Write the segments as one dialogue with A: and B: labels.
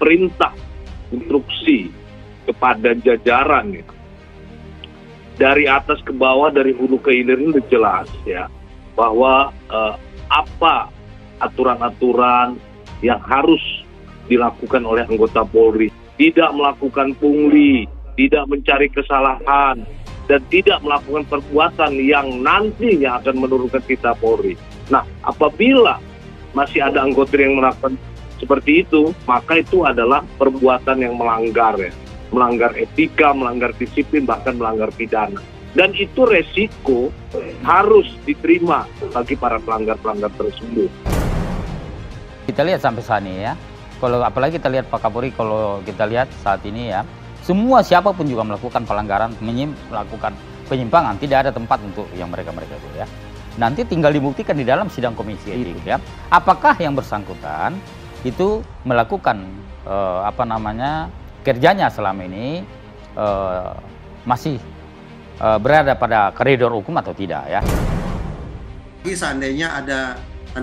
A: perintah, instruksi kepada jajaran ya. Dari atas ke bawah, dari hulu ke hilir ini jelas ya, bahwa apa aturan-aturan yang harus dilakukan oleh anggota Polri. Tidak melakukan pungli, tidak mencari kesalahan, dan tidak melakukan perbuatan yang nantinya akan menurunkan citra Polri. Nah, apabila masih ada anggota yang melakukan seperti itu, maka itu adalah perbuatan yang melanggar ya. Melanggar etika, melanggar disiplin, bahkan melanggar pidana. Dan itu resiko harus diterima bagi para pelanggar-pelanggar tersebut.
B: Kita lihat sampai saat ini ya, kalau apalagi kita lihat Pak Kapolri, kalau kita lihat saat ini ya, semua siapapun juga melakukan pelanggaran, melakukan penyimpangan, tidak ada tempat untuk yang mereka itu ya. Nanti tinggal dibuktikan di dalam sidang komisi etik ya. Apakah yang bersangkutan itu melakukan kerjanya selama ini masih berada pada koridor hukum atau tidak ya.
C: Seandainya ada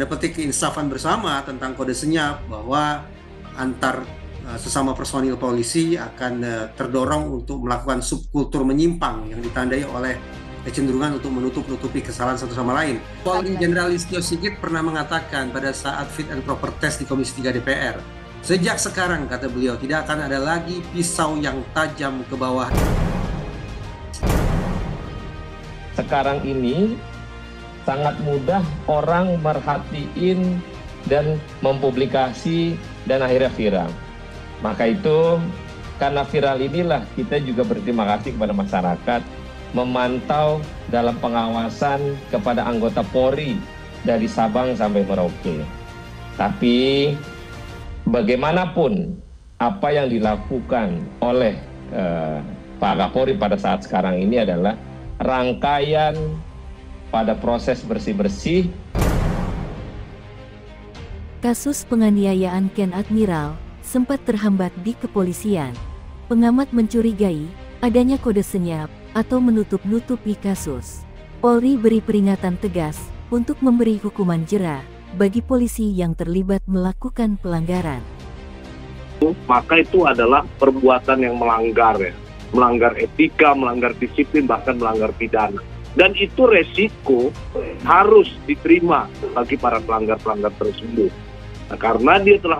C: petik keinsafan bersama tentang kode senyap bahwa antar sesama personil polisi akan terdorong untuk melakukan subkultur menyimpang yang ditandai oleh kecenderungan untuk menutup-nutupi kesalahan satu sama lain. Polri Jenderal Listio Sigit pernah mengatakan pada saat fit and proper test di Komisi 3 DPR, sejak sekarang, kata beliau, tidak akan ada lagi pisau yang tajam ke bawah.
D: Sekarang ini sangat mudah orang merhatiin dan mempublikasi dan akhirnya viral. Maka itu, karena viral inilah kita juga berterima kasih kepada masyarakat memantau dalam pengawasan kepada anggota Polri dari Sabang sampai Merauke. Tapi bagaimanapun apa yang dilakukan oleh Pak Kapolri pada saat sekarang ini adalah rangkaian pada proses bersih-bersih.
E: Kasus penganiayaan Ken Admiral sempat terhambat di kepolisian. Pengamat mencurigai adanya kode senyap atau menutup-nutupi kasus. Polri beri peringatan tegas untuk memberi hukuman jera bagi polisi yang terlibat melakukan pelanggaran.
A: Maka itu adalah perbuatan yang melanggar ya. Melanggar etika, melanggar disiplin, bahkan melanggar pidana. Dan itu resiko harus diterima bagi para pelanggar-pelanggar tersebut. Nah, karena dia telah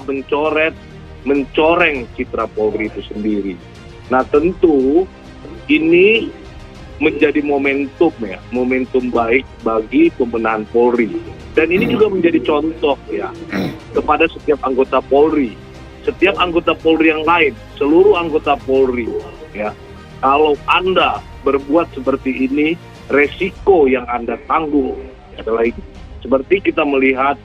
A: mencoreng citra Polri itu sendiri. Nah, tentu ini menjadi momentum ya, momentum baik bagi pembenahan Polri. Dan ini juga menjadi contoh ya kepada setiap anggota Polri, setiap anggota Polri yang lain, seluruh anggota Polri ya. Kalau Anda berbuat seperti ini, resiko yang Anda tanggung adalah ini. Seperti kita melihat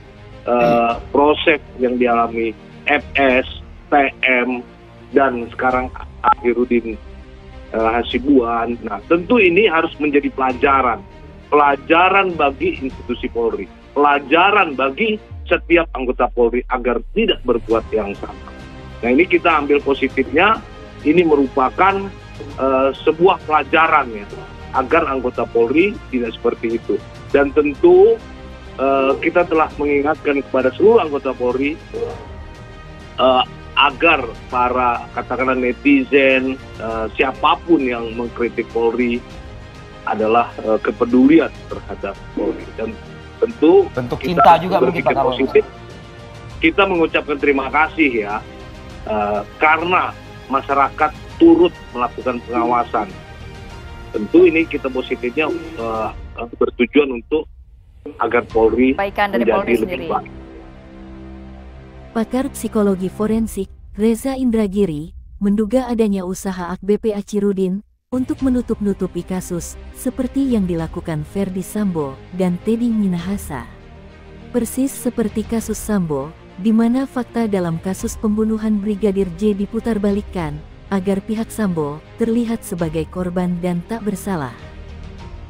A: proses yang dialami FS, PM, dan sekarang Akhirudin Hasibuan. Nah, tentu ini harus menjadi pelajaran bagi institusi Polri, pelajaran bagi setiap anggota Polri agar tidak berbuat yang sama. Nah, ini kita ambil positifnya, ini merupakan sebuah pelajaran ya, agar anggota Polri tidak seperti itu. Dan tentu kita telah mengingatkan kepada seluruh anggota Polri agar para katakanlah netizen, siapapun yang mengkritik Polri adalah kepedulian terhadap Polri. Dan tentu
B: kita juga
A: berpikir positif. Kita mengucapkan terima kasih ya, karena masyarakat turut melakukan pengawasan. Tentu ini kita positifnya bertujuan untuk agar Polri menjadi lebih baik.
E: Pakar psikologi forensik Reza Indragiri menduga adanya usaha AKBP Achirudin untuk menutup-nutupi kasus seperti yang dilakukan Ferdy Sambo dan Teddy Minahasa. Persis seperti kasus Sambo, di mana fakta dalam kasus pembunuhan Brigadir J diputarbalikkan agar pihak Sambo terlihat sebagai korban dan tak bersalah.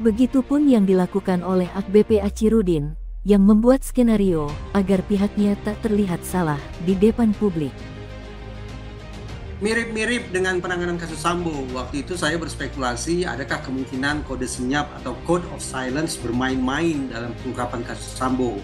E: Begitupun yang dilakukan oleh AKBP Achirudin yang membuat skenario agar pihaknya tak terlihat salah di depan publik.
C: Mirip-mirip dengan penanganan kasus Sambo. Waktu itu saya berspekulasi adakah kemungkinan kode senyap atau code of silence bermain-main dalam pengungkapan kasus Sambo.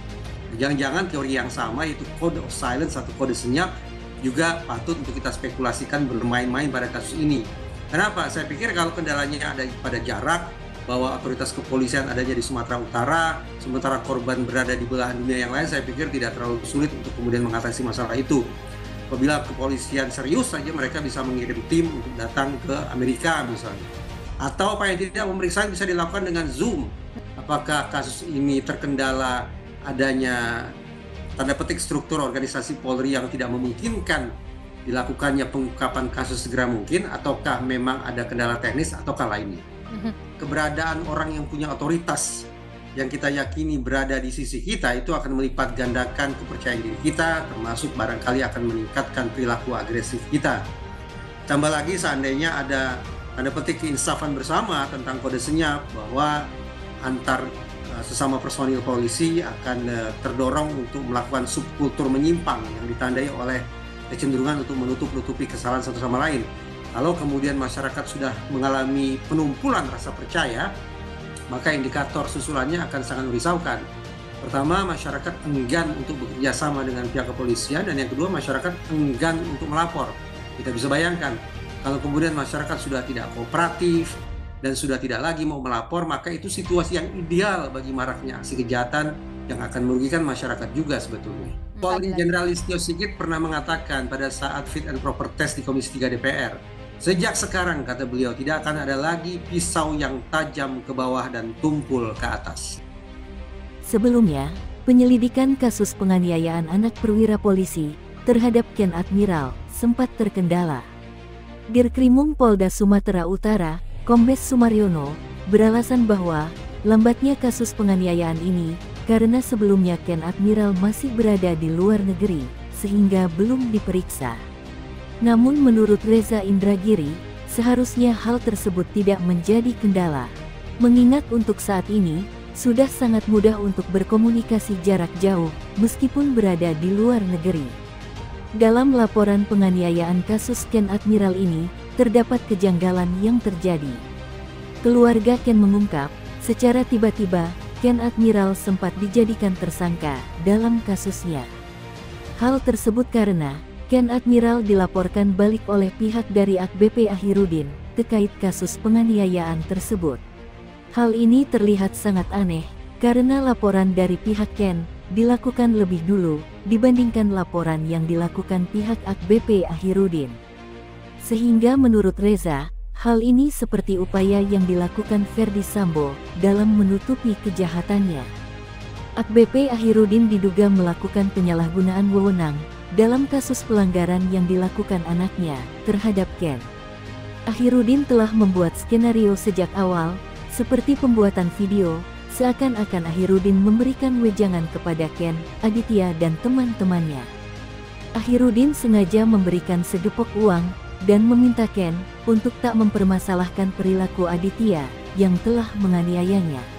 C: Jangan-jangan teori yang sama, yaitu code of silence atau kode senyap, juga patut untuk kita spekulasikan bermain-main pada kasus ini. Kenapa? Saya pikir kalau kendalanya ada pada jarak, bahwa otoritas kepolisian adanya di Sumatera Utara, sementara korban berada di belahan dunia yang lain, saya pikir tidak terlalu sulit untuk kemudian mengatasi masalah itu. Apabila kepolisian serius saja, mereka bisa mengirim tim untuk datang ke Amerika misalnya. Atau paling tidak pemeriksaan bisa dilakukan dengan Zoom. Apakah kasus ini terkendala adanya tanda petik struktur organisasi Polri yang tidak memungkinkan dilakukannya pengungkapan kasus segera mungkin, ataukah memang ada kendala teknis ataukah lainnya. Keberadaan orang yang punya otoritas yang kita yakini berada di sisi kita itu akan melipat gandakan kepercayaan diri kita, termasuk barangkali akan meningkatkan perilaku agresif kita. Tambah lagi seandainya ada tanda petik keinsafan bersama tentang kode senyap, bahwa antar sesama personil polisi akan terdorong untuk melakukan subkultur menyimpang yang ditandai oleh kecenderungan untuk menutup-nutupi kesalahan satu sama lain. Kalau kemudian masyarakat sudah mengalami penumpulan rasa percaya, maka indikator susulannya akan sangat merisaukan. Pertama, masyarakat enggan untuk bekerja sama dengan pihak kepolisian, dan yang kedua, masyarakat enggan untuk melapor. Kita bisa bayangkan, kalau kemudian masyarakat sudah tidak kooperatif dan sudah tidak lagi mau melapor, maka itu situasi yang ideal bagi maraknya aksi kejahatan yang akan merugikan masyarakat juga sebetulnya. Polri Jenderal Listio Sigit pernah mengatakan pada saat fit and proper test di Komisi 3 DPR, sejak sekarang, kata beliau, tidak akan ada lagi pisau yang tajam ke bawah dan tumpul ke atas.
E: Sebelumnya, penyelidikan kasus penganiayaan anak perwira polisi terhadap Ken Admiral sempat terkendala. Dirkrimum Polda Sumatera Utara, Kombes Sumaryono, beralasan bahwa lambatnya kasus penganiayaan ini karena sebelumnya Ken Admiral masih berada di luar negeri, sehingga belum diperiksa. Namun menurut Reza Indragiri, seharusnya hal tersebut tidak menjadi kendala. Mengingat untuk saat ini, sudah sangat mudah untuk berkomunikasi jarak jauh, meskipun berada di luar negeri. Dalam laporan penganiayaan kasus Ken Admiral ini, terdapat kejanggalan yang terjadi. Keluarga Ken mengungkap, secara tiba-tiba, Ken Admiral sempat dijadikan tersangka dalam kasusnya. Hal tersebut karena Ken Admiral dilaporkan balik oleh pihak dari AKBP Ahirudin terkait kasus penganiayaan tersebut. Hal ini terlihat sangat aneh, karena laporan dari pihak Ken dilakukan lebih dulu dibandingkan laporan yang dilakukan pihak AKBP Ahirudin. Sehingga menurut Reza, hal ini seperti upaya yang dilakukan Ferdi Sambo dalam menutupi kejahatannya. AKBP Ahirudin diduga melakukan penyalahgunaan wewenang dalam kasus pelanggaran yang dilakukan anaknya terhadap Ken. Ahirudin telah membuat skenario sejak awal, seperti pembuatan video, seakan-akan Ahirudin memberikan wejangan kepada Ken, Aditya dan teman-temannya. Ahirudin sengaja memberikan segepok uang, dan meminta Ken untuk tak mempermasalahkan perilaku Aditya yang telah menganiayanya.